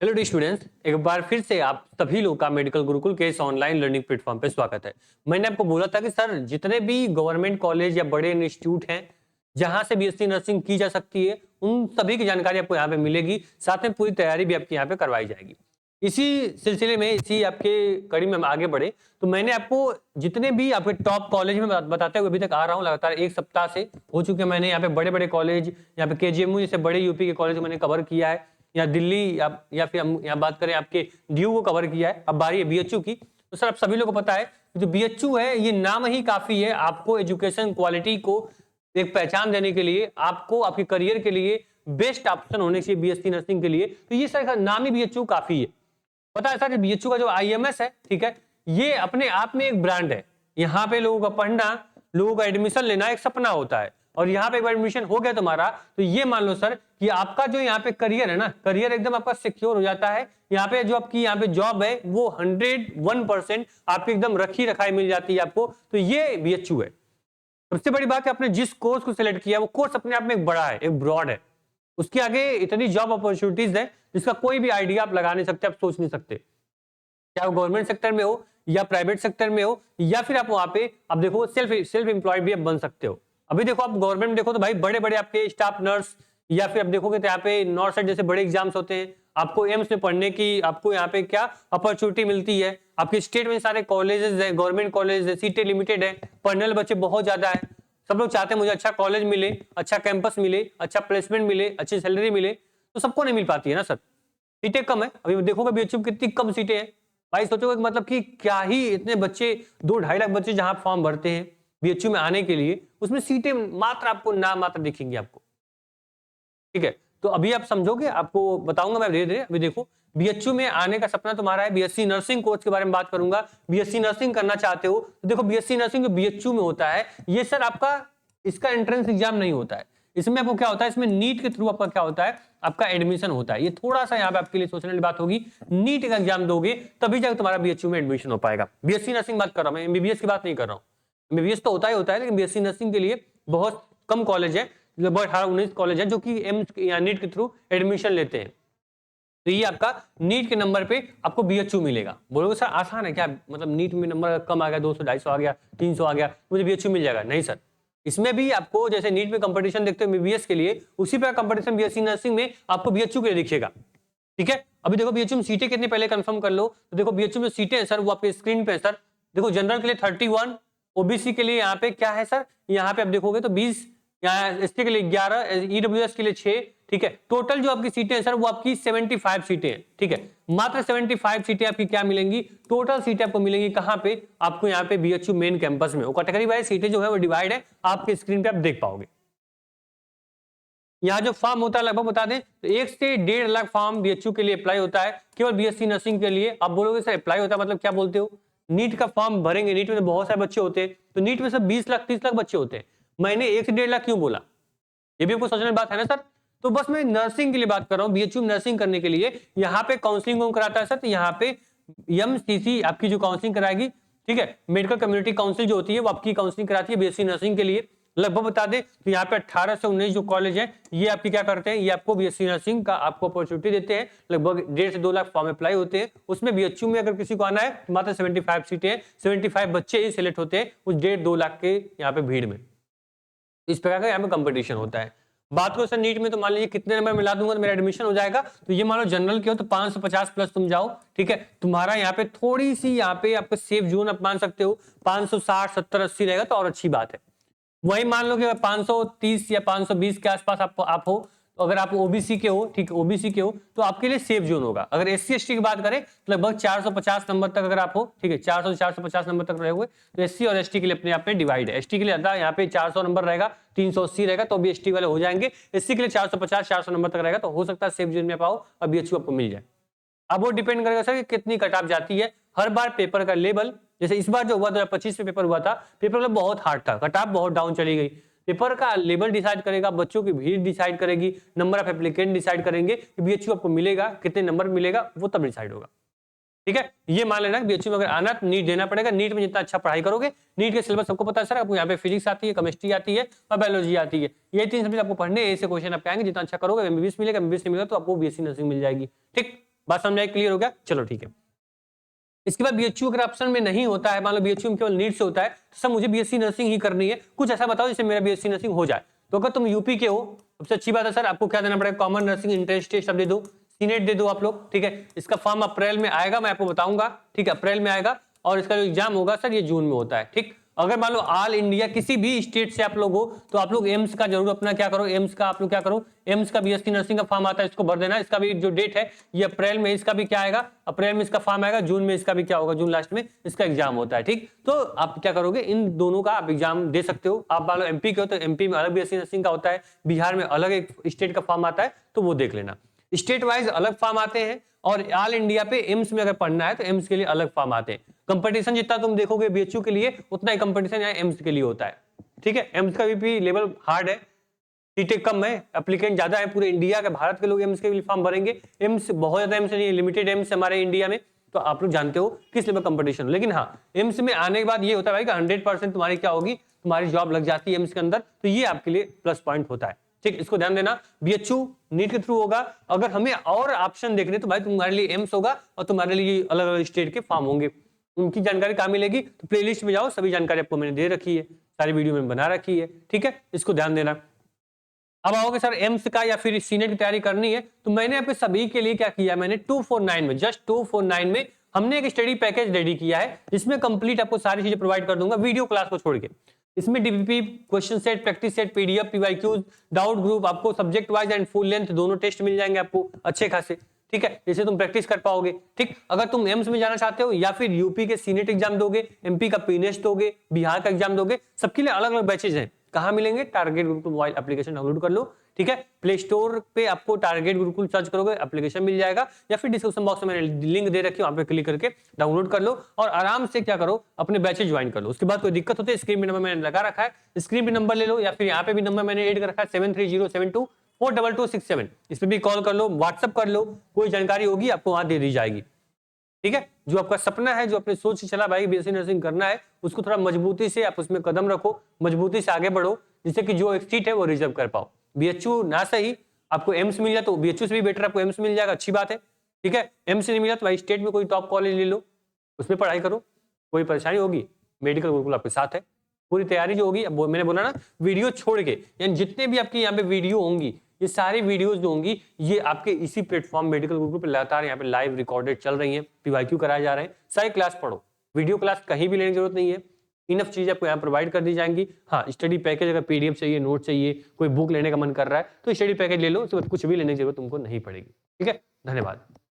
Hello D students, एक बार फिर से आप सभी लोग का मेडिकल गुरुकुल के इस ऑनलाइन लर्निंग प्लेटफॉर्म पे स्वागत है। मैंने आपको बोला था कि सर जितने भी गवर्नमेंट कॉलेज या बड़े इंस्टीट्यूट हैं जहां से बीएससी नर्सिंग की जा सकती है उन सभी की जानकारी आपको यहाँ पे मिलेगी, साथ में पूरी तैयारी भी आपकी यहाँ पे करवाई जाएगी। इसी सिलसिले में इसी आपके कड़ी में हम आगे बढ़े तो मैंने आपको जितने भी आपके टॉप कॉलेज में बताते हुए अभी तक आ रहा हूँ, लगातार एक सप्ताह से हो चुके। मैंने यहाँ पे बड़े बड़े कॉलेज, यहाँ पे केजीएमयू जैसे बड़े यूपी के कॉलेज मैंने कवर किया है, या दिल्ली या फिर हम यहाँ बात करें आपके डीयू को कवर किया है। अब बारी है बीएचयू की। तो सर आप सभी लोगों को पता है जो बीएचयू है ये नाम ही काफी है आपको एजुकेशन क्वालिटी को एक पहचान देने के लिए, आपको आपके करियर के लिए बेस्ट ऑप्शन होने चाहिए बीएससी नर्सिंग के लिए। तो ये सर नाम ही बीएचयू काफी है। पता है सर बीएचयू का जो आईएमएस है, ठीक है, ये अपने आप में एक ब्रांड है। यहाँ पे लोगों का पढ़ना, लोगों का एडमिशन लेना एक सपना होता है, और यहाँ पे एक बार एडमिशन हो गया तुम्हारा तो ये मान लो सर कि आपका जो यहाँ पे करियर है ना, करियर एकदम आपका सिक्योर हो जाता है। यहाँ पे जो आपकी यहाँ पे जॉब है वो 101% आपकी एकदम रखी रखाई मिल जाती है आपको। तो ये बीएचयू है। सबसे बड़ी बात है आपने जिस कोर्स को सिलेक्ट किया वो कोर्स अपने आप में एक बड़ा है, एक ब्रॉड है। उसके आगे इतनी जॉब अपॉर्चुनिटीज है जिसका कोई भी आइडिया आप लगा नहीं सकते, आप सोच नहीं सकते। चाहे वो गवर्नमेंट सेक्टर में हो या प्राइवेट सेक्टर में हो, या फिर आप वहां पे आप देखो सेल्फ एम्प्लॉयड भी आप बन सकते हो। अभी देखो आप गवर्नमेंट में देखो तो भाई बड़े बड़े आपके स्टाफ नर्स, या फिर आप देखोगे तो यहाँ पे नॉर्थ साइड जैसे बड़े एग्जाम्स होते हैं, आपको एम्स में पढ़ने की आपको यहाँ पे क्या अपॉर्चुनिटी मिलती है। आपके स्टेट में सारे कॉलेजेस है, गवर्नमेंट कॉलेज है, सीटें लिमिटेड है, पढ़ने वाले बच्चे बहुत ज्यादा है। सब लोग चाहते हैं मुझे अच्छा कॉलेज मिले, अच्छा कैंपस मिले, अच्छा प्लेसमेंट मिले, अच्छी सैलरी मिले। तो सबको नहीं मिल पाती है ना सर, सीटें कम है। अभी देखोगे बीएचयू में कितनी कम सीटें हैं भाई। सोचोगे मतलब कि क्या ही इतने बच्चे, 2-2.5 लाख बच्चे जहां फॉर्म भरते हैं बीएचयू में आने के लिए, उसमें सीटें मात्र आपको नाम मात्र दिखेंगी आपको, ठीक है। तो अभी आप समझोगे, आपको बताऊंगा मैं धीरे धीरे। अभी देखो बीएचयू में आने का सपना तुम्हारा है, बीएससी नर्सिंग कोर्स के बारे में बात करूंगा। बीएससी नर्सिंग करना चाहते हो तो देखो बीएससी नर्सिंग जो बीएचयू में होता है ये सर आपका इसका एंट्रेंस एग्जाम नहीं होता है। इसमें आपको क्या होता है, इसमें नीट के थ्रू आपका क्या होता है, आपका एडमिशन होता है। ये थोड़ा सा यहाँ पे आपके लिए सोचने वाली बात होगी, नीट का एग्जाम दोगे तभी जाकर तुम्हारा बीएचयू में एडमिशन हो पाएगा। बीएससी नर्सिंग बात कर रहा हूं मैं, एमबीबीएस की बात नहीं कर रहा हूँ। एमबीबीएस तो होता है, लेकिन बीएससी नर्सिंग के लिए बहुत कम कॉलेज है, लगभग 18-19 कॉलेज है जो कि एम्स या नीट के थ्रू एडमिशन लेते हैं। तो ये आपका नीट के नंबर पे आपको बीएचयू मिलेगा। बोलोगे सर आसान है क्या, मतलब नीट में नंबर कम आ गया, 200-250 आ गया, 300 आ गया, मुझे बीएचयू मिल जाएगा? नहीं सर, इसमें भी आपको जैसे नीट में कंपटीशन देखते हो एमबीबीएस के लिए, उसी प्रकार कंपटीशन बीएससी नर्सिंग में आपको बीएचयू के लिए दिखेगा, ठीक है। अभी देखो बीएचयू में सीटें कितनी पहले कंफर्म कर लो। तो देखो बीएचयू में सीटें हैं सर वो आपके स्क्रीन पे है सर। देखो जनरल के लिए 31, ओबीसी के लिए यहाँ पे क्या है सर, यहाँ पे आप देखोगे तो 20, यहाँ एसटी के लिए 11, ईडब्ल्यूएस के लिए 6, ठीक है। टोटल जो आपकी सीटें हैं सर वो आपकी 75 सीटें हैं, ठीक है। मात्र 75 सीटें आपकी क्या मिलेंगी, टोटल सीटें आपको मिलेंगी कहां पे, आपको यहाँ पे बीएचयू मेन कैंपस में। वो कैटेगरी वाइज सीटें जो है वो डिवाइड है, आपके स्क्रीन पे आप देख पाओगे। यहाँ जो फॉर्म होता है लगभग बता दें तो 1 से 1.5 लाख फॉर्म बीएचयू के लिए अप्लाई होता है, केवल बीएससी नर्सिंग के लिए। आप बोलोगे सर अप्लाई होता है मतलब क्या बोलते हो, नीट का फॉर्म भरेंगे, नीट में तो बहुत सारे बच्चे होते हैं, तो नीट में सब 20 लाख 30 लाख बच्चे होते हैं। मैंने 1 से 1.5 लाख क्यों बोला, ये भी आपको सोचने की बात है ना सर। तो बस मैं नर्सिंग के लिए बात कर रहा हूँ, बीएचयू नर्सिंग करने के लिए यहाँ पे काउंसलिंग कौन कराता है सर, तो यहाँ पे एमसीसी आपकी जो काउंसलिंग कराएगी, ठीक है। मेडिकल कम्युनिटी काउंसिल जो होती है वो आपकी काउंसलिंग कराती है बीएससी नर्सिंग के लिए। लगभग बता दें तो यहाँ पे 18 से 19 जो कॉलेज है ये आपकी क्या करते हैं, ये आपको बीएससी नर्सिंग का आपको अपॉर्चुनिटी देते हैं। लगभग 1.5 से 2 लाख फॉर्म अप्लाई होते हैं, उसमें बीएचयू में अगर किसी को आना है मात्र 75 सीटें हैं, 75 बच्चे ही सिलेक्ट होते हैं उस 1.5-2 लाख के यहाँ पे भीड़ में। इस प्रकार का यहाँ पे कंपटीशन होता है। बात करो सर नीट में तो मान लीजिए कितने नंबर मिला दूंगा तो मेरा एडमिशन हो जाएगा, तो ये मान लो जनरल के हो तो 550 प्लस तुम जाओ, ठीक है। तुम्हारा यहाँ पे थोड़ी सी यहाँ पे आपका सेफ जोन आप मान सकते हो 560, 70, 80 रहेगा तो और अच्छी बात है। वही मान लो कि 530 या 520 के आसपास आप हो, तो अगर आप ओबीसी के हो, ठीक है, ओबीसी के हो तो आपके लिए सेफ जोन होगा। अगर एससी एसटी की बात करें तो लगभग 450 नंबर तक अगर आप हो, ठीक है, 400 से 450 नंबर तक रहोगे तो एससी और एसटी के लिए अपने आप में डिवाइड है। एसटी के लिए ज्यादा यहाँ पे 400 नंबर रहेगा, 380 रहेगा तो भी एसटी वाले हो जाएंगे। एससी के लिए 450-400 नंबर तक रहेगा तो हो सकता है सेफ जोन में पाओ और बीएचयू आपको मिल जाए। अब वो डिपेंड करेगा सर कि कितनी कट ऑफ जाती है। हर बार पेपर का लेवल, जैसे इस बार जो हुआ 2025 में पेपर हुआ था, पेपर मतलब बहुत हार्ड था, कट ऑफ बहुत डाउन चली गई। पेपर का लेवल डिसाइड करेगा, बच्चों की भीड़ डिसाइड करेगी, नंबर ऑफ एप्लीकेंट डिसाइड करेंगे कि बीएचयू आपको मिलेगा, कितने नंबर मिलेगा वो तब डिसाइड होगा, ठीक है। ये मान लेना बीएचयू में अगर आना तो नीट देना पड़ेगा। नीट में जितना अच्छा पढ़ाई करोगे, नीट के सिलेबस सबको पता है सर, आपको यहाँ पे फिजिक्स आती है, केमिस्ट्री आती है और बायोलॉजी आती है। ये 3 सब्जेक्ट आपको पढ़ने, ऐसे क्वेश्चन आपके आएंगे, जितना अच्छा करोगे एमबीबीएस मिलेगा, एमबीबीएस नहीं मिलेगा तो आपको बीएससी नर्सिंग मिल जाएगी, ठीक। बात समझ आई, क्लियर हो गया? चलो ठीक है। इसके बाद बीएचयू अगर ऑप्शन में नहीं होता है, मान लो बीएचयू में केवल नीट से होता है, तो सर मुझे बीएससी नर्सिंग ही करनी है, कुछ ऐसा बताओ जिससे मेरा बीएससी नर्सिंग हो जाए। तो अगर तुम यूपी के हो, सबसे अच्छी बात है सर, आपको क्या देना पड़ेगा, कॉमन नर्सिंग एंट्रेंस टेस्ट अब दे दो, सीनेट दे दो आप लोग, ठीक है। इसका फॉर्म अप्रैल में आएगा, मैं आपको बताऊंगा, ठीक है, अप्रैल में आएगा, और इसका जो एग्जाम होगा सर ये जून में होता है, ठीक। अगर मान लो ऑल इंडिया किसी भी स्टेट से आप लोग हो, तो आप लोग एम्स का जरूर अपना क्या करो, एम्स का आप लोग क्या करो, एम्स का बीएससी नर्सिंग का फॉर्म आता है, इसको भर देना। इसका भी जो डेट है ये अप्रैल में, इसका भी क्या आएगा, अप्रैल में इसका फॉर्म आएगा, जून में इसका भी क्या होगा, जून लास्ट में इसका एग्जाम होता है, ठीक। तो आप क्या करोगे, इन दोनों का आप एग्जाम दे सकते हो। आप मान लो एमपी के हो तो एमपी में अलग बीएससी नर्सिंग का होता है, बिहार में अलग एक स्टेट का फॉर्म आता है, तो वो देख लेना। स्टेट वाइज अलग फॉर्म आते हैं, और ऑल इंडिया पे एम्स में अगर पढ़ना है तो एम्स के लिए अलग फॉर्म आते हैं। कंपटीशन जितना तुम देखोगे बीएचयू के लिए, उतना ही कंपटीशन यहाँ एम्स के लिए होता है, ठीक है। एम्स का भी लेवल हार्ड है, सीटें कम है, एप्लीकेंट ज्यादा है, पूरे इंडिया के भारत के लोग एम्स के लिए फॉर्म भरेंगे। एम्स बहुत ज्यादा एम्स नहीं है, लिमिटेड एम्स हमारे इंडिया में, तो आप लोग जानते हो किस लेवल कंपटीशन। लेकिन हाँ, एम्स में आने के बाद ये होता है भाई कि 100% तुम्हारी क्या होगी, तुम्हारी जॉब लग जाती है एम्स के अंदर, तो ये आपके लिए प्लस पॉइंट होता है, ठीक। इसको ध्यान देना, बीएचयू नीट के थ्रू होगा। अगर हमें और ऑप्शन देखने तो भाई तुम्हारे लिए एम्स होगा, और तुम्हारे लिए अलग अलग स्टेट के फॉर्म होंगे, उनकी जानकारी कहाँ मिलेगी, तो प्लेलिस्ट में जाओ, सभी जानकारी आपको मैंने दे रखी है, सारी वीडियो मैंने बना रखी है, ठीक है, इसको ध्यान देना। अब आओगे सर एम्स का या फिर सीनेट की तैयारी करनी है, तो मैंने आपके सभी के लिए क्या किया, मैंने 249 में, जस्ट 249 में हमने एक स्टडी पैकेज रेडी किया है, जिसमें कंप्लीट आपको सारी चीजें प्रोवाइड कर दूंगा, वीडियो क्लास को छोड़ के। इसमें DPP, question set, practice set, PDF, PYQs, doubt group, आपको subject wise and full length दोनों टेस्ट मिल जाएंगे आपको अच्छे खासे, ठीक है, जैसे तुम प्रैक्टिस कर पाओगे, ठीक। अगर तुम एम्स में जाना चाहते हो, या फिर यूपी के सीनेट एग्जाम दोगे, एमपी का पीनेट दोगे, बिहार का एग्जाम दोगे, सबके लिए अलग अलग बैचेज हैं। कहाँ मिलेंगे, target Gurukul mobile application download कर लो, ठीक है। प्ले स्टोर पे आपको टारगेट गुरुकुल सर्च करोगे, एप्लीकेशन मिल जाएगा, या फिर डिस्क्रिप्शन बॉक्स में मैंने लिंक दे रखी है, वहां पे क्लिक करके डाउनलोड कर लो, और आराम से क्या करो, अपने बैचेज ज्वाइन कर लो। उसके बाद कोई दिक्कत होती है, स्क्रीन पे नंबर मैंने लगा रखा है, स्क्रीन पे नंबर ले लो, या फिर यहाँ पे भी नंबर मैंने ऐड कर रखा है 7307242267, इस पे भी कॉल कर लो, व्हाट्सअप कर लो, कोई जानकारी होगी आपको वहां दे दी जाएगी, ठीक है। जो आपका सपना है, जो अपने सोच से चला भाई बीएससी नर्सिंग करना है, उसको थोड़ा मजबूती से आप उसमें कदम रखो, मजबूती से आगे बढ़ो, जिससे कि जो एक सीट है वो रिजर्व कर पाओ। बीएचयू ना सही आपको एम्स मिल जाए, तो बीएचयू से भी बेटर आपको एम्स मिल जाएगा, अच्छी बात है, ठीक है। एम्स नहीं मिला तो भाई स्टेट में कोई टॉप कॉलेज ले लो, उसमें पढ़ाई करो, कोई परेशानी होगी मेडिकल गुरुकुल आपके साथ है। पूरी तैयारी जो होगी, अब मैंने बोला ना, वीडियो छोड़ के, यानी जितने भी आपके यहाँ पे वीडियो होंगी, ये सारी वीडियोस जो होंगी, ये आपके इसी प्लेटफॉर्म मेडिकल गुरुकुल पे लगातार यहाँ पे लाइव रिकॉर्डेड चल रही हैं, पीवाईक्यू कराए जा रहे हैं, सारी क्लास पढ़ो, वीडियो क्लास कहीं भी लेने की जरूरत नहीं है, इनफ चीज आपको यहाँ प्रोवाइड कर दी जाएंगी। हाँ, स्टडी पैकेज अगर पीडीएफ चाहिए, नोट चाहिए, कोई बुक लेने का मन कर रहा है, तो स्टडी पैकेज ले लो, उसके बाद कुछ भी लेने की जरूरत तुमको नहीं पड़ेगी, ठीक है। धन्यवाद।